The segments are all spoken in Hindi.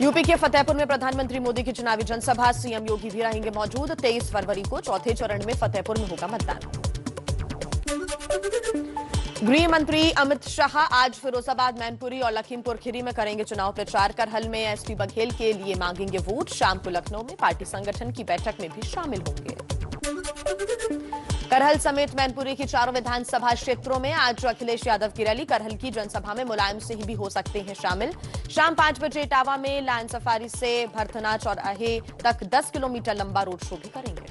यूपी के फतेहपुर में प्रधानमंत्री मोदी की चुनावी जनसभा, सीएम योगी भी रहेंगे मौजूद। 23 फरवरी को चौथे चरण में फतेहपुर में होगा मतदान। गृह मंत्री अमित शाह आज फिरोजाबाद, मैनपुरी और लखीमपुर खीरी में करेंगे चुनाव प्रचार। करहल में एसपी बघेल के लिए मांगेंगे वोट। शाम को लखनऊ में पार्टी संगठन की बैठक में भी शामिल होंगे। करहल समेत मैनपुरी की चारों विधानसभा क्षेत्रों में आज अखिलेश यादव की रैली। करहल की जनसभा में मुलायम सिंह भी हो सकते हैं शामिल। शाम 5 बजे इटावा में लैंड सफारी से भरथना चौराहे तक 10 किलोमीटर लंबा रोड शो भी करेंगे।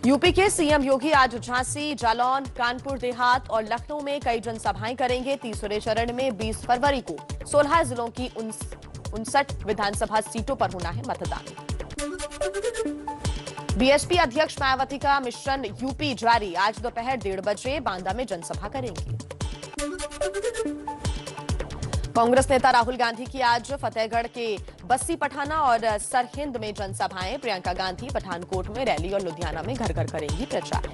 यूपी के सीएम योगी आज झांसी, जालौन, कानपुर देहात और लखनऊ में कई जनसभाएं करेंगे। तीसरे चरण में 20 फरवरी को 16 जिलों की 59 विधानसभा सीटों पर होना है मतदान। बीएसपी अध्यक्ष मायावती का मिशन यूपी जारी। आज दोपहर 1:30 बजे बांदा में जनसभा करेंगी। कांग्रेस नेता राहुल गांधी की आज फतेहगढ़ के बस्सी पठाना और सरहिंद में जनसभाएं। प्रियंका गांधी पठानकोट में रैली और लुधियाना में घर घर करेंगी प्रचार।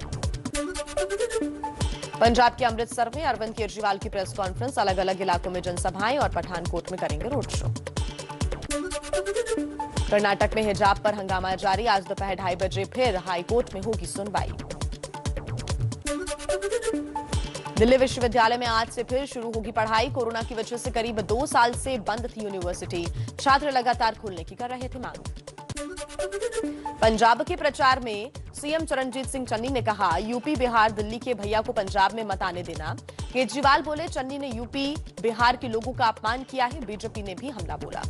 पंजाब के अमृतसर में अरविंद केजरीवाल की प्रेस कॉन्फ्रेंस। अलग अलग इलाकों में जनसभाएं और पठानकोट में करेंगे रोड शो। कर्नाटक में हिजाब पर हंगामा जारी। आज दोपहर 2:30 बजे फिर हाईकोर्ट में होगी सुनवाई। दिल्ली विश्वविद्यालय में आज से फिर शुरू होगी पढ़ाई। कोरोना की वजह से करीब 2 साल से बंद थी यूनिवर्सिटी। छात्र लगातार खोलने की कर रहे थे मांग। पंजाब के प्रचार में सीएम चरणजीत सिंह चन्नी ने कहा, यूपी बिहार दिल्ली के भैया को पंजाब में मत आने देना। केजरीवाल बोले, चन्नी ने यूपी बिहार के लोगों का अपमान किया है। बीजेपी ने भी हमला बोला।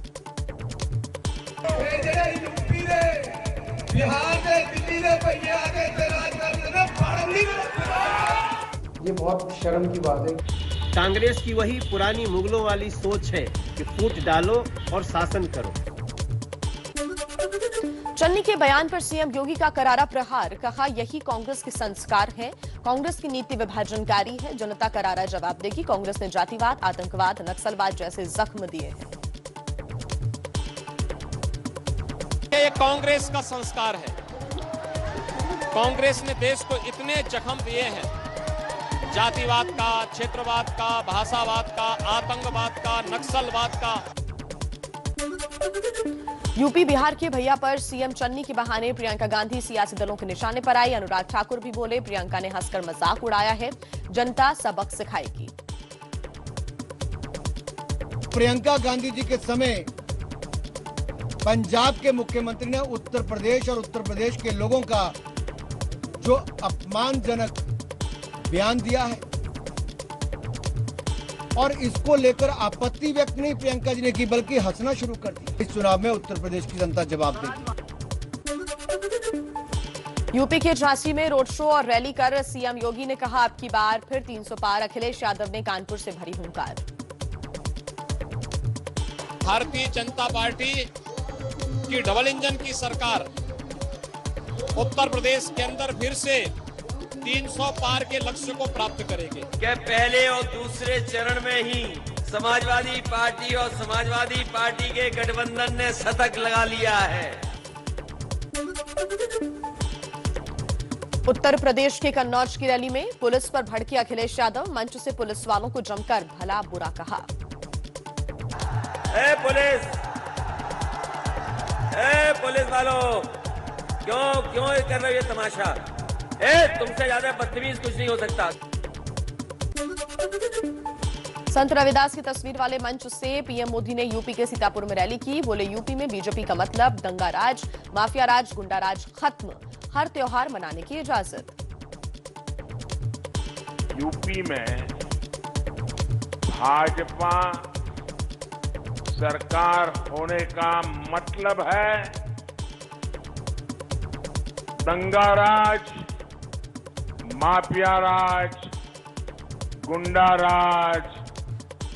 ये बहुत शर्म की बात है। कांग्रेस की वही पुरानी मुगलों वाली सोच है कि फूट डालो और शासन करो। चन्नी के बयान पर सीएम योगी का करारा प्रहार। कहा, यही कांग्रेस के संस्कार है। कांग्रेस की नीति विभाजनकारी है। जनता करारा जवाब देगी। कांग्रेस ने जातिवाद, आतंकवाद, नक्सलवाद जैसे जख्म दिए हैं। ये कांग्रेस का संस्कार है। कांग्रेस ने देश को इतने जख्म दिए हैं, जातिवाद का, क्षेत्रवाद का, भाषावाद का, आतंकवाद का, नक्सलवाद का। यूपी बिहार के भैया पर सीएम चन्नी के बहाने प्रियंका गांधी सियासी दलों के निशाने पर आई। अनुराग ठाकुर भी बोले, प्रियंका ने हंसकर मजाक उड़ाया है। जनता सबक सिखाएगी। प्रियंका गांधी जी के समय पंजाब के मुख्यमंत्री ने उत्तर प्रदेश और उत्तर प्रदेश के लोगों का जो अपमानजनक बयान दिया है और इसको लेकर आपत्ति व्यक्त नहीं प्रियंका जी ने की, बल्कि हंसना शुरू कर दिया। इस चुनाव में उत्तर प्रदेश की जनता जवाब देगी। यूपी के झांसी में रोड शो और रैली कर सीएम योगी ने कहा, अब की बार फिर 300 पार। अखिलेश यादव ने कानपुर से भरी हुंकार। भारतीय जनता पार्टी की डबल इंजन की सरकार उत्तर प्रदेश के अंदर फिर से 300 पार के लक्ष्य को प्राप्त करेगी। क्या पहले और दूसरे चरण में ही समाजवादी पार्टी और समाजवादी पार्टी के गठबंधन ने शतक लगा लिया है। उत्तर प्रदेश के कन्नौज की रैली में पुलिस पर भड़के अखिलेश यादव। मंच से पुलिस वालों को जमकर भला बुरा कहा। पुलिस वालों, क्यों कर रहे हो ये तमाशा? तुमसे ज्यादा बदतमीज कुछ नहीं हो सकता। संत रविदास की तस्वीर वाले मंच से पीएम मोदी ने यूपी के सीतापुर में रैली की। बोले, यूपी में बीजेपी का मतलब दंगा राज, माफिया राज, गुंडा राज खत्म। हर त्योहार मनाने की इजाजत। यूपी में भाजपा सरकार होने का मतलब है दंगा राज, माफिया राज, गुंडा राज,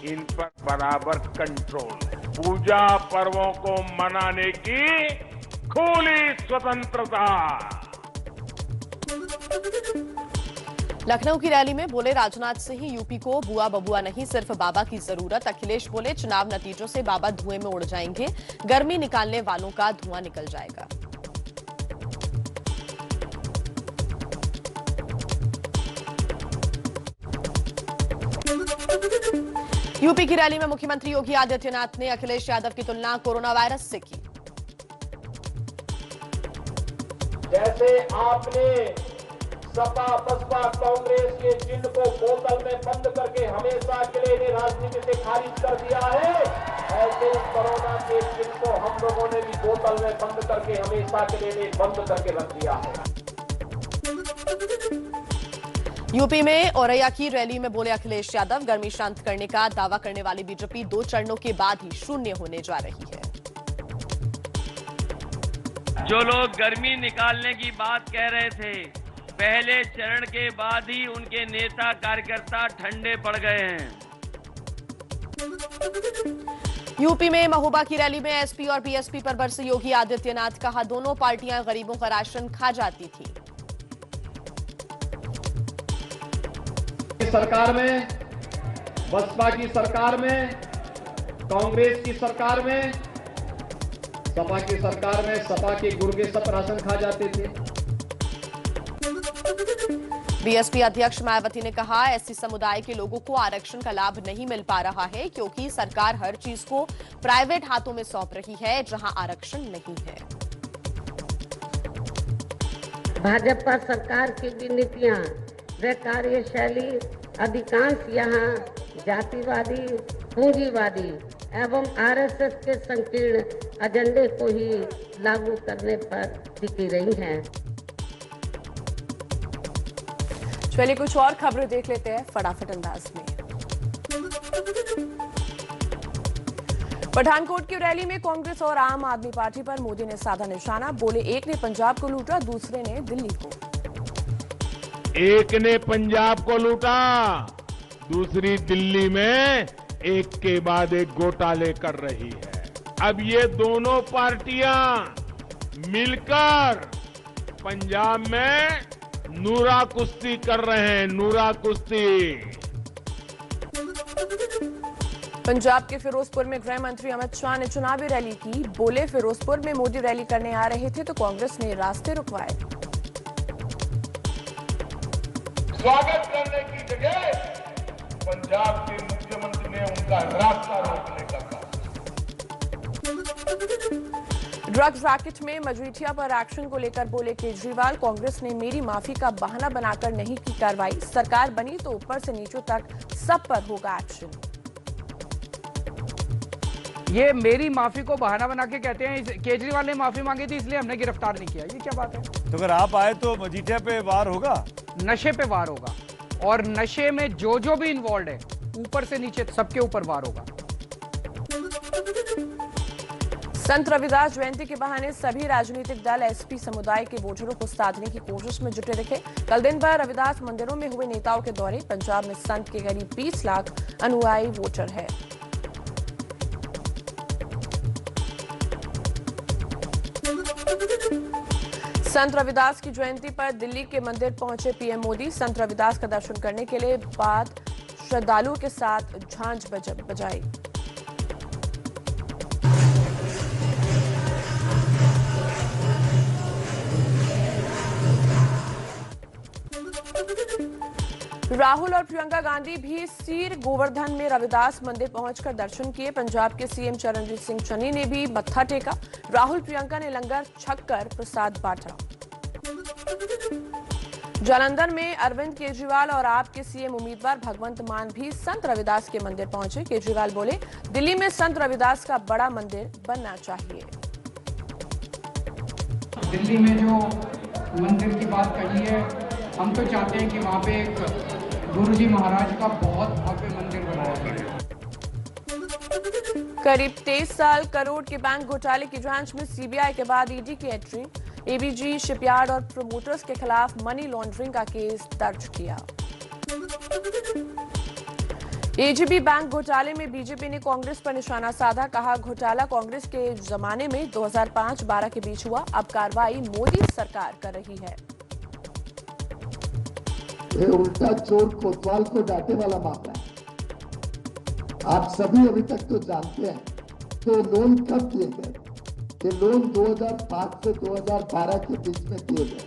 इन पर बराबर कंट्रोल। पूजा पर्वों को मनाने की खुली स्वतंत्रता। लखनऊ की रैली में बोले राजनाथ सिंह, यूपी को बुआ बबुआ नहीं, सिर्फ बाबा की जरूरत। अखिलेश बोले, चुनाव नतीजों से बाबा धुएं में उड़ जाएंगे। गर्मी निकालने वालों का धुआं निकल जाएगा। यूपी की रैली में मुख्यमंत्री योगी आदित्यनाथ ने अखिलेश यादव की तुलना कोरोना वायरस से की। जैसे आपने सपा बसपा कांग्रेस के चिन्ह को बोतल में बंद करके हमेशा के लिए राजनीति से खारिज कर दिया है, ऐसे कोरोना के चिन्ह को हम लोगों ने भी बोतल में बंद करके हमेशा के लिए बंद करके रख दिया है। यूपी में औरैया की रैली में बोले अखिलेश यादव, गर्मी शांत करने का दावा करने वाली बीजेपी 2 चरणों के बाद ही शून्य होने जा रही है। जो लोग गर्मी निकालने की बात कह रहे थे, पहले चरण के बाद ही उनके नेता कार्यकर्ता ठंडे पड़ गए हैं। यूपी में महोबा की रैली में एसपी और बीएसपी पर बरसे योगी आदित्यनाथ, कहा दोनों पार्टियां गरीबों का राशन खा जाती थी। सरकार में, बसपा की सरकार में, कांग्रेस की सरकार में, सपा की सरकार में सपा के गुर्गे सब राशन खा जाते थे। बीएसपी अध्यक्ष मायावती ने कहा, एससी समुदाय के लोगों को आरक्षण का लाभ नहीं मिल पा रहा है क्योंकि सरकार हर चीज को प्राइवेट हाथों में सौंप रही है जहां आरक्षण नहीं है। भाजपा सरकार की भी नीतियां व कार्यशैली अधिकांश यहाँ जातिवादी, पूंजीवादी एवं आरएसएस के संकीर्ण एजेंडे को ही लागू करने पर टिकी रही हैं। चलिए कुछ और खबरें देख लेते हैं फटाफट अंदाज में। पठानकोट की रैली में कांग्रेस और आम आदमी पार्टी पर मोदी ने साधा निशाना, बोले एक ने पंजाब को लूटा, दूसरे ने दिल्ली को। एक ने पंजाब को लूटा, दूसरी दिल्ली में एक के बाद एक घोटाले कर रही है। अब ये दोनों पार्टियां मिलकर पंजाब में नूरा कुश्ती कर रहे हैं, नूरा कुश्ती। पंजाब के फिरोजपुर में गृह मंत्री अमित शाह ने चुनावी रैली की, बोले फिरोजपुर में मोदी रैली करने आ रहे थे तो कांग्रेस ने रास्ते रुकवाए। स्वागत करने की जगह पंजाब के मुख्यमंत्री ने उनका रास्ता रोकने का कहा। ड्रग्स रैकेट में मजीठिया पर एक्शन को लेकर बोले केजरीवाल, कांग्रेस ने मेरी माफी का बहाना बनाकर नहीं की कार्रवाई, सरकार बनी तो ऊपर से नीचे तक सब पर होगा एक्शन। ये मेरी माफी को बहाना बना के कहते हैं, केजरीवाल ने माफी मांगी थी इसलिए हमने गिरफ्तार नहीं किया, ये क्या बात है? तो अगर आप आए तो मजीठिया पे वार होगा, नशे पे वार होगा और नशे में जो भी इन्वॉल्व है ऊपर से नीचे सबके ऊपर वार होगा। संत रविदास जयंती के बहाने सभी राजनीतिक दल एसपी समुदाय के वोटरों को साधने की कोशिश में जुटे रखे। कल दिन भर रविदास मंदिरों में हुए नेताओं के दौरे, पंजाब में संत के करीब 20 लाख अनुयायी वोटर है। संत रविदास की जयंती पर दिल्ली के मंदिर पहुंचे पीएम मोदी, संत रविदास का दर्शन करने के लिए बाद श्रद्धालुओं के साथ झांझ बजाई। राहुल और प्रियंका गांधी भी सीर गोवर्धन में रविदास मंदिर पहुंचकर दर्शन किए। पंजाब के सीएम चरणजीत सिंह चन्नी ने भी मत्था टेका। राहुल प्रियंका ने लंगर छककर प्रसाद बांटा। जालंधर में अरविंद केजरीवाल और आप के सीएम उम्मीदवार भगवंत मान भी संत रविदास के मंदिर पहुंचे। केजरीवाल बोले, दिल्ली में संत रविदास का बड़ा मंदिर बनना चाहिए। दिल्ली में जो मंदिर की बात कही है, हम तो चाहते हैं कि वहाँ पे एक गुरुजी महाराज का बहुत भव्य मंदिर बनाया जाए। करीब 23 साल करोड़ के बैंक घोटाले की जांच में सीबीआई के बाद ईडी की एंट्री। एबीजी, शिपयार्ड और प्रमोटर्स के खिलाफ मनी लॉन्ड्रिंग का केस दर्ज किया। एजीबी बैंक घोटाले में बीजेपी ने कांग्रेस पर निशाना साधा, कहा घोटाला कांग्रेस के जमाने में 2005-12 के बीच हुआ, अब कार्रवाई मोदी सरकार कर रही है। ये उल्टा चोर कोतवाल को डांटे वाला मामला है। आप सभी अभी तक तो जानते हैं तो लोन कब दिए गए? ये लोन 2005 से 2012 के बीच में दिए गए।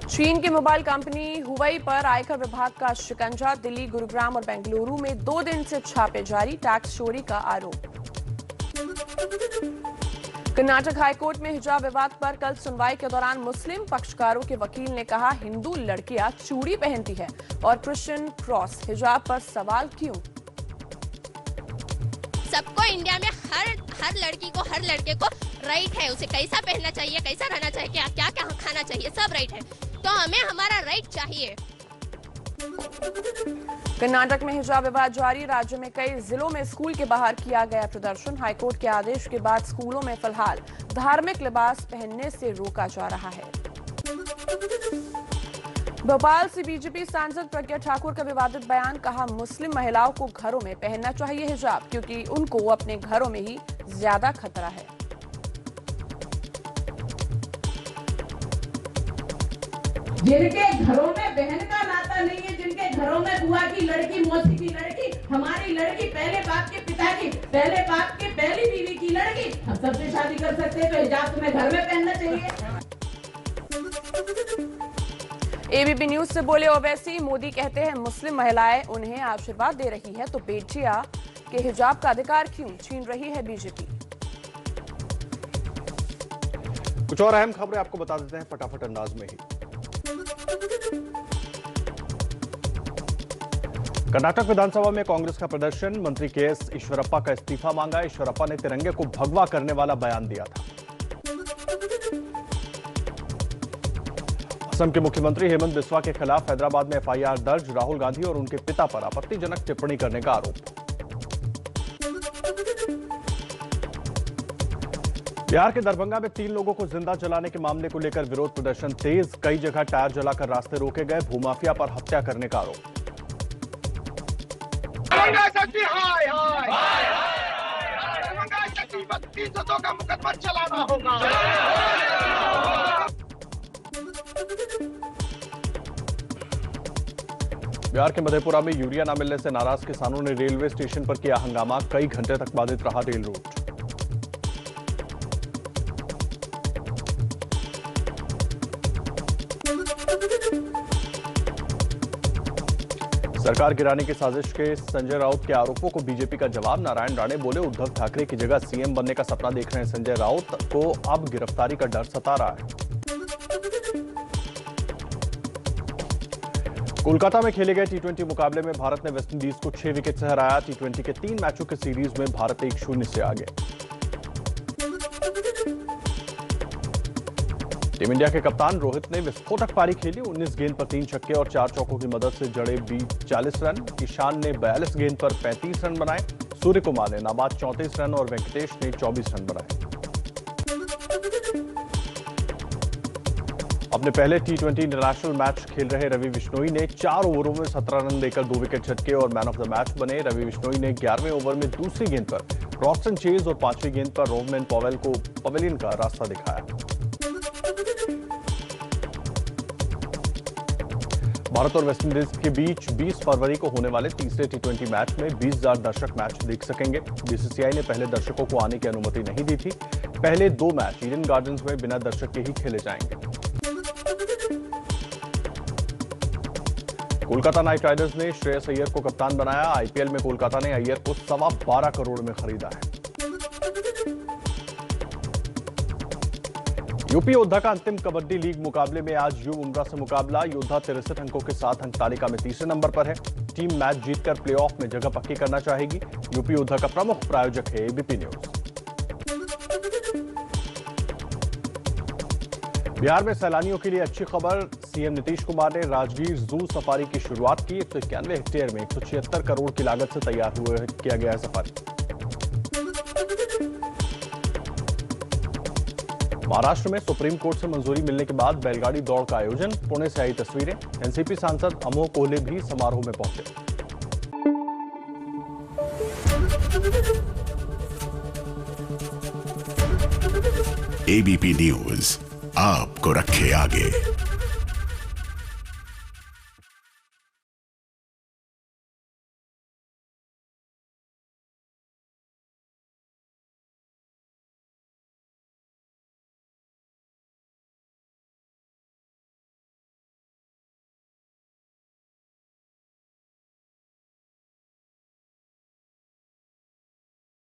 चीन की मोबाइल कंपनी दुबई पर आयकर विभाग का शिकंजा। दिल्ली, गुरुग्राम और बेंगलुरु में 2 दिन से छापे जारी। टैक्स चोरी का आरोप। कर्नाटक हाईकोर्ट में हिजाब विवाद पर कल सुनवाई के दौरान मुस्लिम पक्षकारों के वकील ने कहा, हिंदू लड़कियां चूड़ी पहनती है और क्रिश्चियन क्रॉस। हिजाब पर सवाल क्यों? सबको इंडिया में हर लड़की को, हर लड़के को राइट है, उसे कैसा पहनना चाहिए, कैसा रहना चाहिए, क्या क्या खाना चाहिए, सब राइट है। तो हमें हमारा राइट चाहिए। कर्नाटक में हिजाब विवाद जारी। राज्य में कई जिलों में स्कूल के बाहर किया गया प्रदर्शन। हाईकोर्ट के आदेश के बाद स्कूलों में फिलहाल धार्मिक लिबास पहनने से रोका जा रहा है। भोपाल से बीजेपी सांसद प्रज्ञा ठाकुर का विवादित बयान। कहा, मुस्लिम महिलाओं को घरों में पहनना चाहिए हिजाब, क्योंकि उनको अपने घरों में ही ज्यादा खतरा है। जिनके घरों में बहन का नाता नहीं है, जिनके घरों में बुआ की लड़की, मौसी की लड़की, हमारी लड़की, पहले बाप के पिता की, पहले बाप के पहली बीवी की लड़की, हम सबसे शादी कर सकते हैं, तो हिजाब तुम्हें घर में पहनना चाहिए। एबीपी न्यूज से बोले ओवैसी। मोदी कहते हैं मुस्लिम महिलाएं उन्हें आशीर्वाद दे रही है, तो बेटियां के हिजाब का अधिकार क्यों छीन रही है बीजेपी? कुछ और अहम खबरें आपको बता देते हैं फटाफट अंदाज में ही। कर्नाटक विधानसभा में कांग्रेस का प्रदर्शन। मंत्री केएस ईश्वरप्पा का इस्तीफा मांगा। ईश्वरप्पा ने तिरंगे को भगवा करने वाला बयान दिया था। असम के मुख्यमंत्री हेमंत बिस्वा के खिलाफ हैदराबाद में एफआईआर दर्ज। राहुल गांधी और उनके पिता पर आपत्तिजनक टिप्पणी करने का आरोप। बिहार के दरभंगा में 3 लोगों को जिंदा जलाने के मामले को लेकर विरोध प्रदर्शन तेज। कई जगह टायर जलाकर रास्ते रोके गए। भूमाफिया पर हत्या करने का आरोप। का मुकदमा चलाना होगा। बिहार के मधेपुरा में यूरिया न मिलने से नाराज किसानों ने रेलवे स्टेशन पर किया हंगामा। कई घंटे तक बाधित रहा रेल रूट। सरकार गिराने की साजिश के संजय राउत के आरोपों को बीजेपी का जवाब। नारायण राणे बोले, उद्धव ठाकरे की जगह सीएम बनने का सपना देख रहे हैं संजय राउत को अब गिरफ्तारी का डर सता रहा है। कोलकाता में खेले गए टी20 मुकाबले में भारत ने वेस्टइंडीज को 6 विकेट से हराया। टी20 के 3 मैचों के सीरीज में भारत 1-0 से आगे। टीम इंडिया के कप्तान रोहित ने विस्फोटक पारी खेली। 19 गेंद पर 3 छक्के और 4 चौकों की मदद से जड़े 40 रन। ईशान ने 42 गेंद पर 35 रन बनाए। सूर्य कुमार ने नाबाद 34 रन और वेंकटेश ने 24 रन बनाए। अपने पहले टी20 इंटरनेशनल मैच खेल रहे रवि बिश्नोई ने 4 ओवरों में 17 रन देकर 2 विकेट झटके और मैन ऑफ द मैच बने। रवि बिश्नोई ने 11वें ओवर में दूसरी गेंद पर रॉक्सन चेज और 5वीं गेंद पर रोवमैन पॉवेल को पवेलियन का रास्ता दिखाया। भारत और वेस्टइंडीज के बीच 20 फरवरी को होने वाले तीसरे टी20 मैच में 20,000 दर्शक मैच देख सकेंगे। बीसीसीआई ने पहले दर्शकों को आने की अनुमति नहीं दी थी। पहले 2 मैच ईडन गार्डन्स में बिना दर्शक के ही खेले जाएंगे। कोलकाता नाइट राइडर्स ने श्रेयस अय्यर को कप्तान बनाया। आईपीएल में कोलकाता ने अय्यर को 12.25 करोड़ में खरीदा है। यूपी योद्धा का अंतिम कबड्डी लीग मुकाबले में आज यू मुंब्रा से मुकाबला। योद्धा 63 अंकों के साथ अंक तालिका में तीसरे नंबर पर है। टीम मैच जीतकर प्लेऑफ में जगह पक्की करना चाहेगी। यूपी योद्धा का प्रमुख प्रायोजक है एबीपी न्यूज। बिहार में सैलानियों के लिए अच्छी खबर। सीएम नीतीश कुमार ने राजगीर जू सफारी की शुरुआत की। 191 हेक्टेयर में 176 करोड़ की लागत से तैयार किया गया है सफारी। महाराष्ट्र में सुप्रीम कोर्ट से मंजूरी मिलने के बाद बैलगाड़ी दौड़ का आयोजन। पुणे से आई तस्वीरें। एनसीपी सांसद अमोह कोहले भी समारोह में पहुंचे। एबीपी न्यूज आपको रखे आगे।